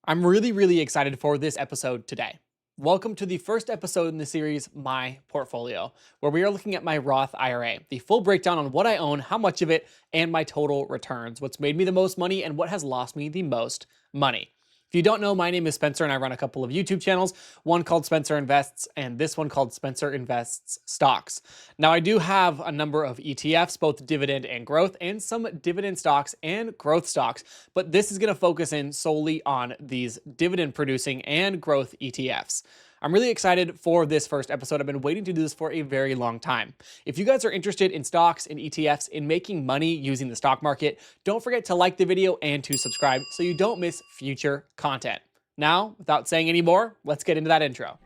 I'm really excited for this episode today. Welcome to the first episode in the series, My Portfolio, where we are looking at my Roth IRA, the full breakdown on what I own, how much of it, and my total returns, what's made me the most money, and what has lost me the most money. If you don't know, my name is Spencer and I run a couple of YouTube channels, one called Spencer Invests and this one called Spencer Invests Stocks. Now, I do have a number of ETFs, both dividend and growth, and some dividend stocks and growth stocks, but this is going to focus in solely on these dividend producing and growth ETFs. I'm really excited for this first episode. I've been waiting to do this for a very long time. If you guys are interested in stocks and ETFs, in making money using the stock market, don't forget to like the video and to subscribe so you don't miss future content. Now, without saying any more, let's get into that intro.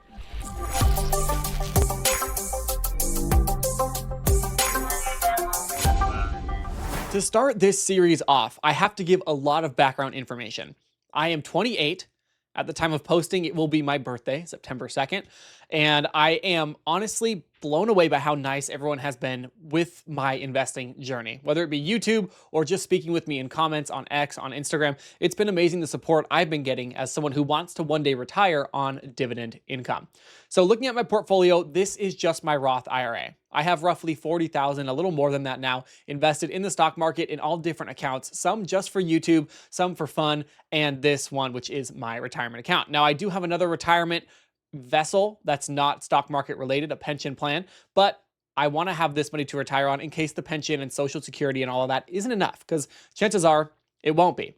To start this series off, I have to give a lot of background information. I am 28. At the time of posting, it will be my birthday, September 2nd. And I am honestly blown away by how nice everyone has been with my investing journey. Whether it be YouTube or just speaking with me in comments on X, on Instagram, it's been amazing the support I've been getting as someone who wants to one day retire on dividend income. So looking at my portfolio, this is just my Roth IRA. I have roughly 40,000, a little more than that now, invested in the stock market in all different accounts, some just for YouTube, some for fun, and this one, which is my retirement account. Now, I do have another retirement vessel that's not stock market related, a pension plan, but I want to have this money to retire on in case the pension and Social Security and all of that isn't enough, because chances are it won't be.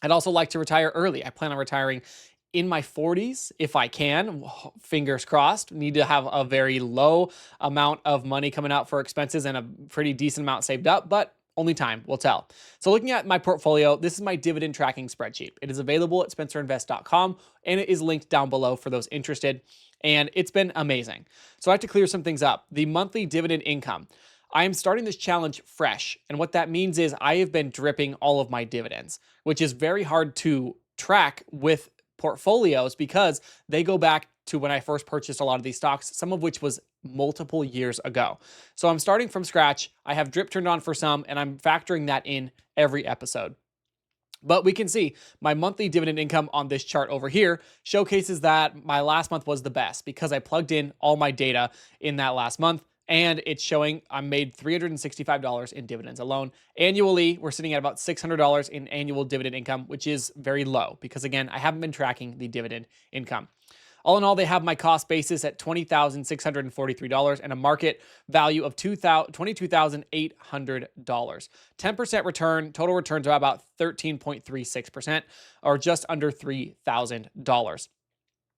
I'd also like to retire early. I plan on retiring in my 40s if I can. Fingers crossed. Need to have a very low amount of money coming out for expenses and a pretty decent amount saved up, but only time will tell. So looking at my portfolio, this is my dividend tracking spreadsheet. It is available at spencerinvest.com and it is linked down below for those interested. And it's been amazing. So I have to clear some things up. The monthly dividend income. I am starting this challenge fresh. And what that means is I have been dripping all of my dividends, which is very hard to track with portfolios because they go back to when I first purchased a lot of these stocks, some of which was multiple years ago. So I'm starting from scratch. I have drip turned on for some, and I'm factoring that in every episode. But we can see my monthly dividend income on this chart over here showcases that my last month was the best because I plugged in all my data in that last month. And it's showing I made $365 in dividends alone. Annually, we're sitting at about $600 in annual dividend income, which is very low because, again, I haven't been tracking the dividend income. All in all, they have my cost basis at $20,643 and a market value of $22,800. 10% return, total returns are about 13.36% or just under $3,000.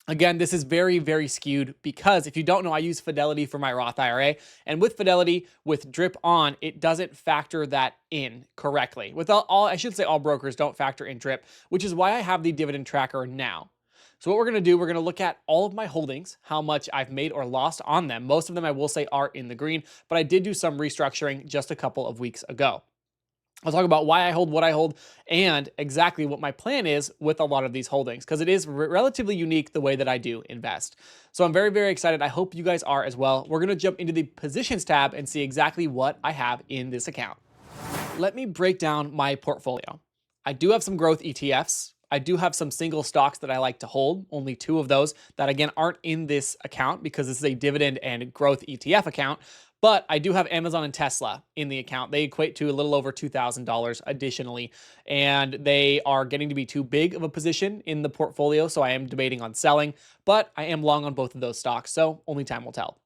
Again, this is very skewed because if you don't know, I use Fidelity for my Roth IRA. And with Fidelity, with drip on, it doesn't factor that in correctly. With I should say all brokers don't factor in drip, which is why I have the dividend tracker now. So what we're going to do, we're going to look at all of my holdings, how much I've made or lost on them. Most of them I will say are in the green, but I did do some restructuring just a couple of weeks ago. I'll talk about why I hold what I hold and exactly what my plan is with a lot of these holdings because it is relatively unique the way that I do invest. So I'm very excited. I hope you guys are as well. We're going to jump into the positions tab and see exactly what I have in this account. Let me break down my portfolio. I do have some growth ETFs. I do have some single stocks that I like to hold, only 2 of those that again aren't in this account because this is a dividend and growth ETF account. But I do have Amazon and Tesla in the account. They equate to a little over $2,000 additionally, and they are getting to be too big of a position in the portfolio, so I am debating on selling, but I am long on both of those stocks, so only time will tell.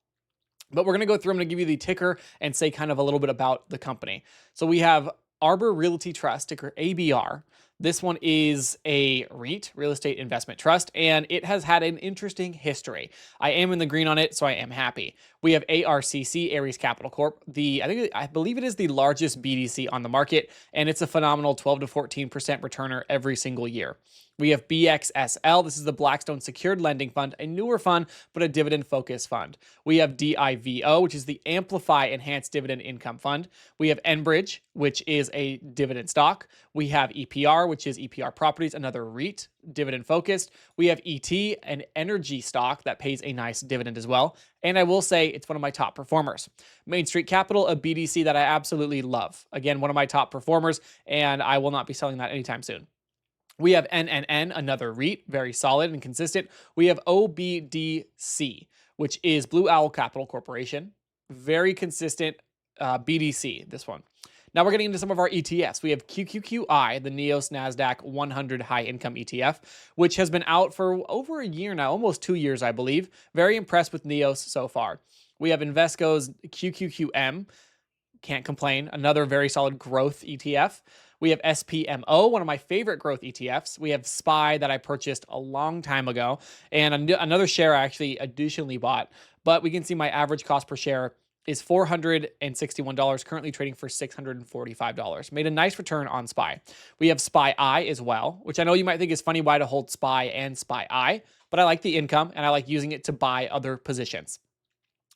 But we're going to go through, I'm going to give you the ticker and say kind of a little bit about the company. So we have Arbor Realty Trust, ticker ABR. This one is a REIT, real estate investment trust, and it has had an interesting history. I am in the green on it, so I am happy. We have ARCC, Ares Capital Corp. I believe it is the largest BDC on the market, and it's a phenomenal 12 to 14% returner every single year. We have BXSL. This is the Blackstone Secured Lending Fund, a newer fund, but a dividend-focused fund. We have DIVO, which is the Amplify Enhanced Dividend Income Fund. We have Enbridge, which is a dividend stock. We have EPR, which is EPR Properties, another REIT, dividend-focused. We have ET, an energy stock that pays a nice dividend as well. And I will say it's one of my top performers. Main Street Capital, a BDC that I absolutely love. Again, one of my top performers, and I will not be selling that anytime soon. We have NNN, another REIT, very solid and consistent. We have OBDC, which is Blue Owl Capital Corporation, very consistent BDC, this one. Now we're getting into some of our ETFs. We have QQQI, the NEOS NASDAQ 100 High Income ETF, which has been out for over a year now, almost 2 years, I believe. Very impressed with NEOS so far. We have Invesco's QQQM, can't complain, another very solid growth ETF. We have SPMO, one of my favorite growth ETFs. We have SPY that I purchased a long time ago, and another share I actually additionally bought. But we can see my average cost per share is $461, currently trading for $645. Made a nice return on SPY. We have SPY-I as well, which I know you might think is funny why to hold SPY and SPY-I, but I like the income and I like using it to buy other positions.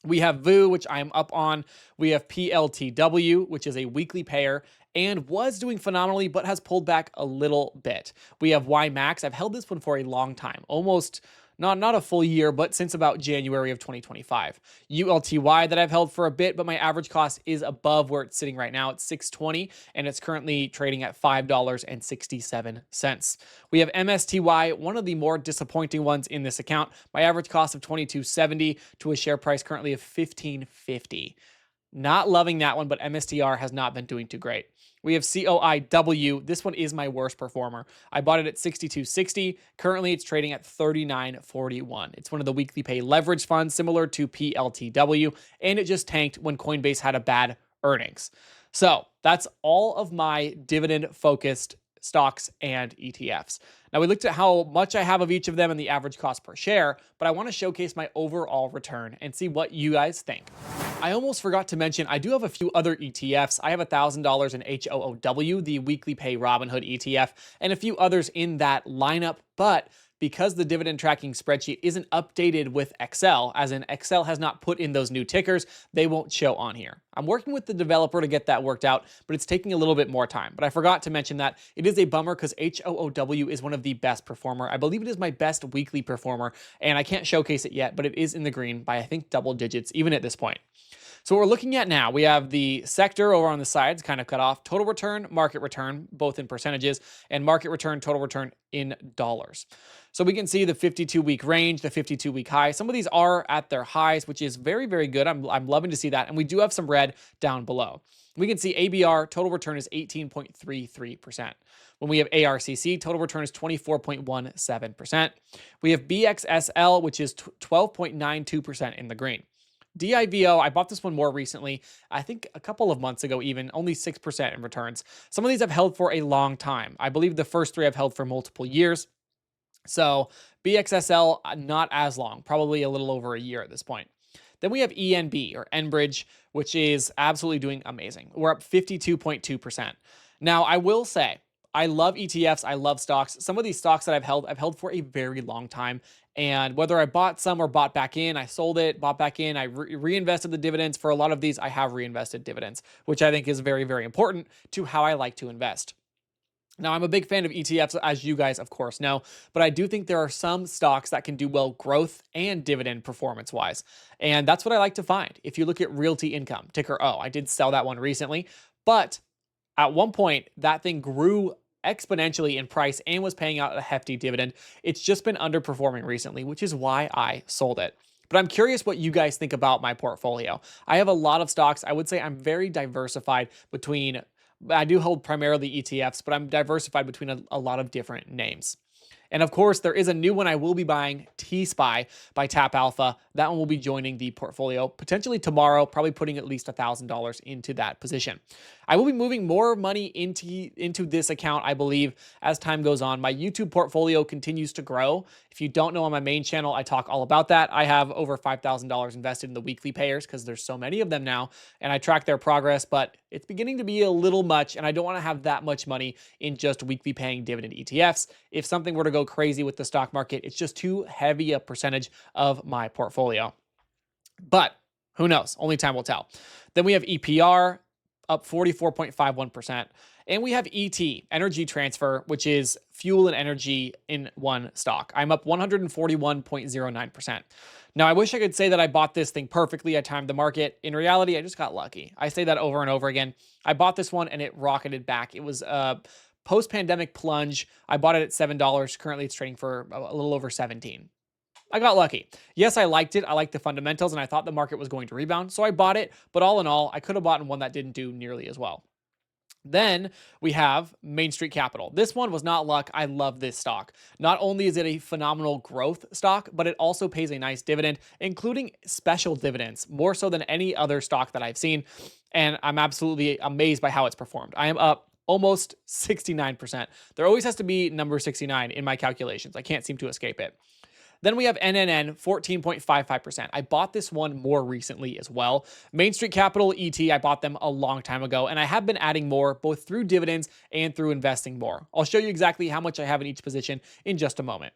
We have VU, which I am up on. We have PLTW, which is a weekly payer and was doing phenomenally, but has pulled back a little bit. We have YMAX. I've held this one for a long time, almost not a full year, but since about January of 2025. ULTY that I've held for a bit, but my average cost is above where it's sitting right now. It's $6.20, and it's currently trading at $5.67. We have MSTY, one of the more disappointing ones in this account. My average cost of $22.70 to a share price currently of $15.50. Not loving that one, but MSTR has not been doing too great. We have COIW. This one is my worst performer. I bought it at $62.60. Currently, it's trading at $39.41. It's one of the weekly pay leverage funds, similar to PLTW, and it just tanked when Coinbase had a bad earnings. So that's all of my dividend-focused stocks and ETFs. Now, we looked at how much I have of each of them and the average cost per share, but I want to showcase my overall return and see what you guys think. I almost forgot to mention, I do have a few other ETFs. I have $1,000 in HOOW, the weekly pay Robinhood ETF, and a few others in that lineup, but because the dividend tracking spreadsheet isn't updated with Excel, as in Excel has not put in those new tickers, they won't show on here. I'm working with the developer to get that worked out, but it's taking a little bit more time. But I forgot to mention that it is a bummer because HOOW is one of the best performer. I believe it is my best weekly performer, and I can't showcase it yet, but it is in the green by, I think, double digits, even at this point. So what we're looking at now, we have the sector over on the sides kind of cut off, total return, market return, both in percentages, and market return, total return in dollars. So we can see the 52-week range, the 52-week high. Some of these are at their highs, which is very, very good. I'm loving to see that. And we do have some red down below. We can see ABR, total return is 18.33%. When we have ARCC, total return is 24.17%. We have BXSL, which is 12.92% in the green. DIVO, I bought this one more recently, I think a couple of months ago even, only 6% in returns. Some of these I've held for a long time. I believe the first three I've held for multiple years. So BXSL, not as long, probably a little over a year at this point. Then we have ENB, or Enbridge, which is absolutely doing amazing. We're up 52.2%. Now, I will say, I love ETFs. I love stocks. Some of these stocks that I've held for a very long time. And whether I bought some or bought back in, I sold it, bought back in, I reinvested the dividends. For a lot of these, I have reinvested dividends, which I think is very, very important to how I like to invest. Now, I'm a big fan of ETFs, as you guys, of course, know, but I do think there are some stocks that can do well growth and dividend performance-wise. And that's what I like to find. If you look at Realty Income, ticker O, I did sell that one recently, but at one point, that thing grew exponentially in price and was paying out a hefty dividend. It's just been underperforming recently, which is why I sold it. But I'm curious what you guys think about my portfolio. I have a lot of stocks. I would say I'm very diversified between, I do hold primarily ETFs, but I'm diversified between a lot of different names. And of course, there is a new one I will be buying, T-SPY by Tap Alpha. That one will be joining the portfolio potentially tomorrow, probably putting at least $1,000 into that position. I will be moving more money into this account, I believe, as time goes on. My YouTube portfolio continues to grow. If you don't know, on my main channel, I talk all about that. I have over $5,000 invested in the weekly payers because there's so many of them now, and I track their progress, but it's beginning to be a little much, and I don't want to have that much money in just weekly paying dividend ETFs. If something were to go crazy with the stock market, it's just too heavy a percentage of my portfolio. But who knows? Only time will tell. Then we have EPR up 44.51%. And we have ET, Energy Transfer, which is fuel and energy in one stock. I'm up 141.09%. Now, I wish I could say that I bought this thing perfectly. I timed the market. In reality, I just got lucky. I say that over and over again. I bought this one and it rocketed back. It was post-pandemic plunge, I bought it at $7. Currently, it's trading for a little over 17. I got lucky. Yes, I liked it. I liked the fundamentals, and I thought the market was going to rebound, so I bought it. But all in all, I could have bought one that didn't do nearly as well. Then we have Main Street Capital. This one was not luck. I love this stock. Not only is it a phenomenal growth stock, but it also pays a nice dividend, including special dividends, more so than any other stock that I've seen. And I'm absolutely amazed by how it's performed. I am up almost 69%. There always has to be number 69 in my calculations. I can't seem to escape it. Then we have NNN, 14.55%. I bought this one more recently as well. Main Street Capital, ET, I bought them a long time ago, and I have been adding more, both through dividends and through investing more. I'll show you exactly how much I have in each position in just a moment.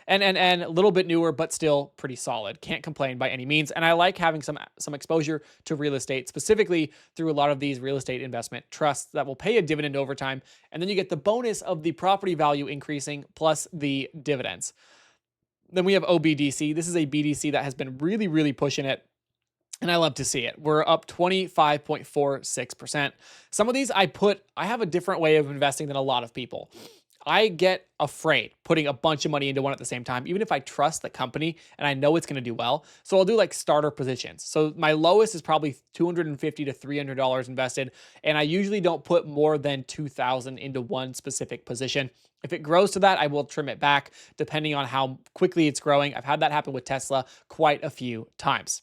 NNN, a little bit newer, but still pretty solid. Can't complain by any means. And I like having some exposure to real estate, specifically through a lot of these real estate investment trusts that will pay a dividend over time. And then you get the bonus of the property value increasing plus the dividends. Then we have OBDC. This is a BDC that has been really, really pushing it, and I love to see it. We're up 25.46%. Some of these I have a different way of investing than a lot of people. I get afraid putting a bunch of money into one at the same time, even if I trust the company and I know it's going to do well. So I'll do like starter positions. So my lowest is probably $250 to $300 invested, and I usually don't put more than $2,000 into one specific position. If it grows to that, I will trim it back depending on how quickly it's growing. I've had that happen with Tesla quite a few times.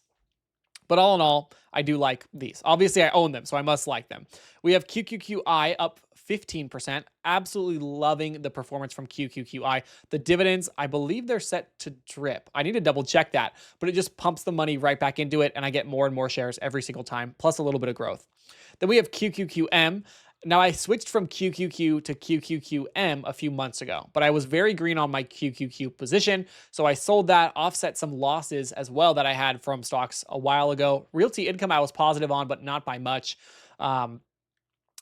But all in all, I do like these. Obviously, I own them, so I must like them. We have QQQI up 15%. Absolutely loving the performance from QQQI. The dividends, I believe they're set to drip. I need to double check that, but it just pumps the money right back into it, and I get more and more shares every single time, plus a little bit of growth. Then we have QQQM. Now, I switched from QQQ to QQQM a few months ago, but I was very green on my QQQ position, so I sold that, offset some losses as well that I had from stocks a while ago. Realty Income I was positive on, but not by much.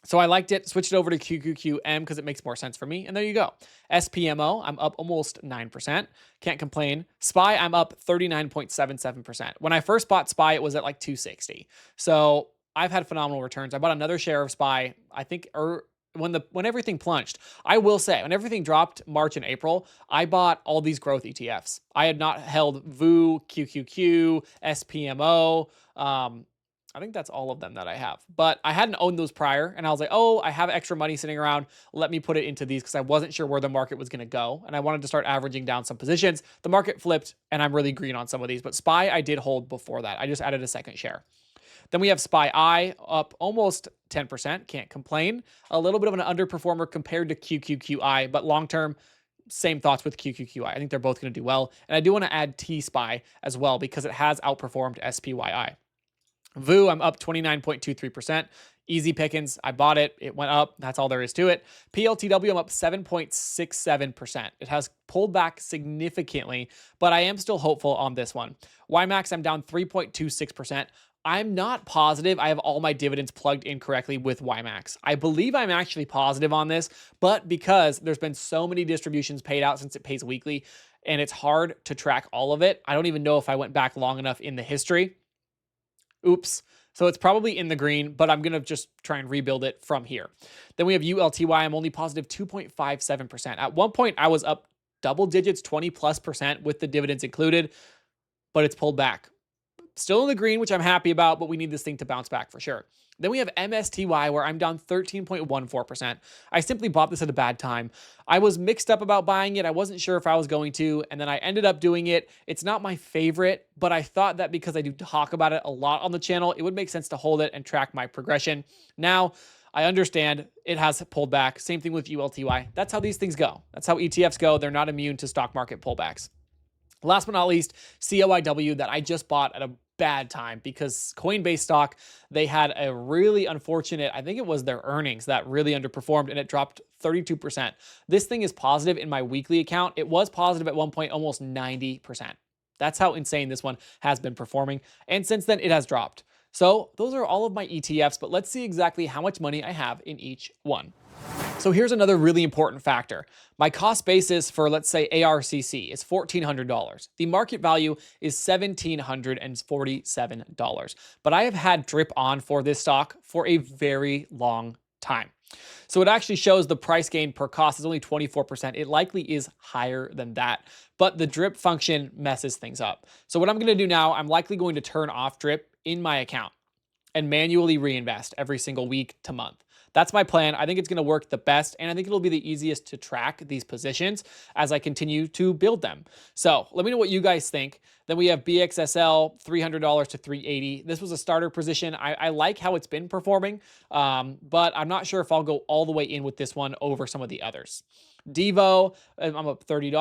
So I liked it, switched it over to QQQM because it makes more sense for me, and there you go. SPMO, I'm up almost 9%. Can't complain. SPY, I'm up 39.77%. When I first bought SPY, it was at like 260. So I've had phenomenal returns. I bought another share of SPY, I think, when everything plunged. I will say, when everything dropped March and April, I bought all these growth ETFs. I had not held VU, QQQ, SPMO. I think that's all of them that I have. But I hadn't owned those prior, and I was like, oh, I have extra money sitting around. Let me put it into these because I wasn't sure where the market was going to go, and I wanted to start averaging down some positions. The market flipped, and I'm really green on some of these. But SPY, I did hold before that. I just added a second share. Then we have SPY up almost 10%. Can't complain. A little bit of an underperformer compared to QQQI, but long-term, same thoughts with QQQI. I think they're both going to do well. And I do want to add TSPY as well because it has outperformed SPYI. VU, I'm up 29.23%. Easy pickings. I bought it. It went up. That's all there is to it. PLTW, I'm up 7.67%. It has pulled back significantly, but I am still hopeful on this one. YMAX, I'm down 3.26%. I'm not positive I have all my dividends plugged in correctly with YMAX. I believe I'm actually positive on this, but because there's been so many distributions paid out since it pays weekly, and it's hard to track all of it, I don't even know if I went back long enough in the history. Oops. So it's probably in the green, but I'm going to just try and rebuild it from here. Then we have ULTY. I'm only positive 2.57%. At one point, I was up double digits, 20+% with the dividends included, but it's pulled back. Still in the green, which I'm happy about, but we need this thing to bounce back for sure. Then we have MSTY, where I'm down 13.14%. I simply bought this at a bad time. I was mixed up about buying it. I wasn't sure if I was going to, and then I ended up doing it. It's not my favorite, but I thought that because I do talk about it a lot on the channel, it would make sense to hold it and track my progression. Now, I understand it has pulled back. Same thing with ULTY. That's how these things go. That's how ETFs go. They're not immune to stock market pullbacks. Last but not least, COIW, that I just bought at a bad time because Coinbase stock, they had a really unfortunate, I think it was their earnings that really underperformed, and it dropped 32%. This thing is positive in my weekly account. It was positive at one point, almost 90%. That's how insane this one has been performing. And since then, it has dropped. So those are all of my ETFs, but let's see exactly how much money I have in each one. So here's another really important factor. My cost basis for, let's say, ARCC is $1,400. The market value is $1,747. But I have had drip on for this stock for a very long time. So it actually shows the price gain per cost is only 24%. It likely is higher than that, but the drip function messes things up. So what I'm going to do now, I'm likely going to turn off drip in my account and manually reinvest every single week to month. That's my plan. I think it's going to work the best, and I think it'll be the easiest to track these positions as I continue to build them. So let me know what you guys think. Then we have BXSL, $300 to $380. This was a starter position. I like how it's been performing, but I'm not sure if I'll go all the way in with this one over some of the others. Devo, I'm up $30.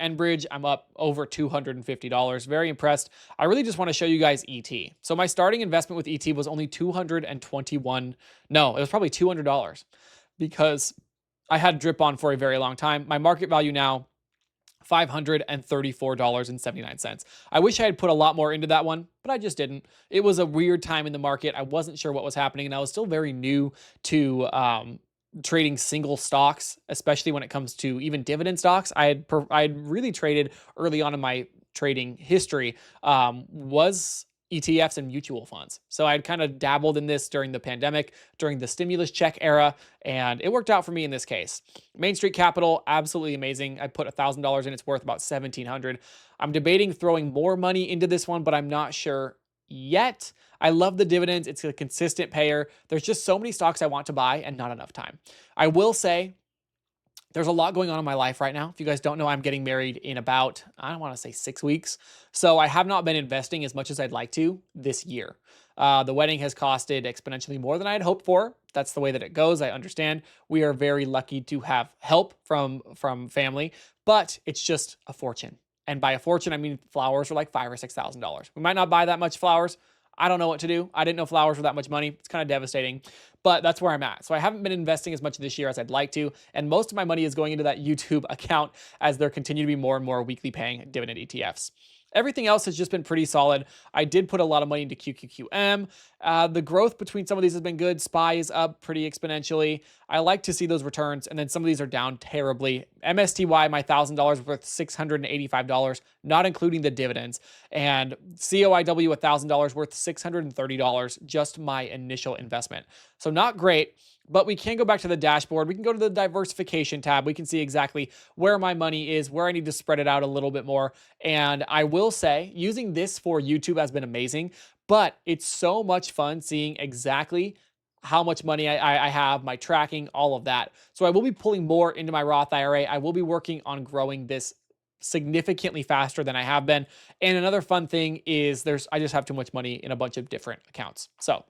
Enbridge, I'm up over $250. Very impressed. I really just want to show you guys ET. So my starting investment with ET was only $221. No, it was probably $200 because I had drip on for a very long time. My market value now, $534.79. I wish I had put a lot more into that one, but I just didn't. It was a weird time in the market. I wasn't sure what was happening, and I was still very new to trading single stocks, especially when it comes to even dividend stocks. I had really traded early on in my trading history was ETFs and mutual funds. So I'd kind of dabbled in this during the pandemic, during the stimulus check era, and it worked out for me in this case. Main Street Capital, absolutely amazing. I put $1,000 in, it's worth about $1,700. I'm debating throwing more money into this one, but I'm not sure yet. I love the dividends. It's a consistent payer. There's just so many stocks I want to buy and not enough time. I will say there's a lot going on in my life right now. If you guys don't know, I'm getting married in about, I don't want to say 6 weeks. So I have not been investing as much as I'd like to this year. The wedding has costed exponentially more than I had hoped for. That's the way that it goes. I understand. We are very lucky to have help from family, but it's just a fortune. And by a fortune, I mean flowers are like $5,000 or $6,000. We might not buy that much flowers. I don't know what to do. I didn't know flowers were that much money. It's kind of devastating, but that's where I'm at. So I haven't been investing as much this year as I'd like to, and most of my money is going into that YouTube account as there continue to be more and more weekly paying dividend ETFs. Everything else has just been pretty solid. I did put a lot of money into QQQM. The growth between some of these has been good. SPY is up pretty exponentially. I like to see those returns, and then some of these are down terribly. MSTY, my $1,000 worth $685, not including the dividends. And COIW, $1,000 worth $630, just my initial investment. So not great. But we can go back to the dashboard. We can go to the diversification tab. We can see exactly where my money is, where I need to spread it out a little bit more. And I will say, using this for YouTube has been amazing, but it's so much fun seeing exactly how much money I have, my tracking, all of that. So I will be pulling more into my Roth IRA. I will be working on growing this significantly faster than I have been. And another fun thing is I just have too much money in a bunch of different accounts. So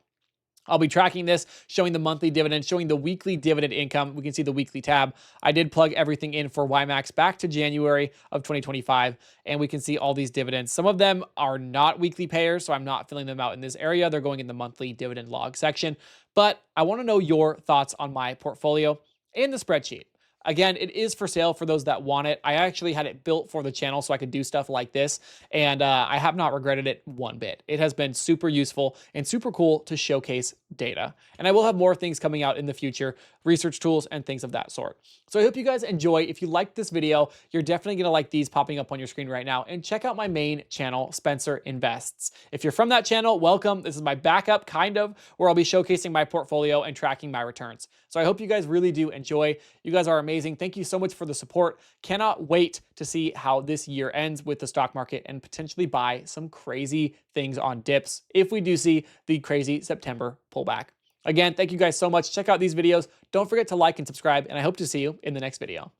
I'll be tracking this, showing the monthly dividend, showing the weekly dividend income. We can see the weekly tab. I did plug everything in for YMAX back to January of 2025, and we can see all these dividends. Some of them are not weekly payers, so I'm not filling them out in this area. They're going in the monthly dividend log section. But I want to know your thoughts on my portfolio and the spreadsheet. Again, it is for sale for those that want it. I actually had it built for the channel so I could do stuff like this, and I have not regretted it one bit. It has been super useful and super cool to showcase data. And I will have more things coming out in the future, research tools and things of that sort. So I hope you guys enjoy. If you liked this video, you're definitely going to like these popping up on your screen right now. And check out my main channel, Spencer Invests. If you're from that channel, welcome. This is my backup, kind of, where I'll be showcasing my portfolio and tracking my returns. So I hope you guys really do enjoy. You guys are amazing. Thank you so much for the support. Cannot wait to see how this year ends with the stock market and potentially buy some crazy things on dips if we do see the crazy September pullback. Again, thank you guys so much. Check out these videos. Don't forget to like and subscribe, and I hope to see you in the next video.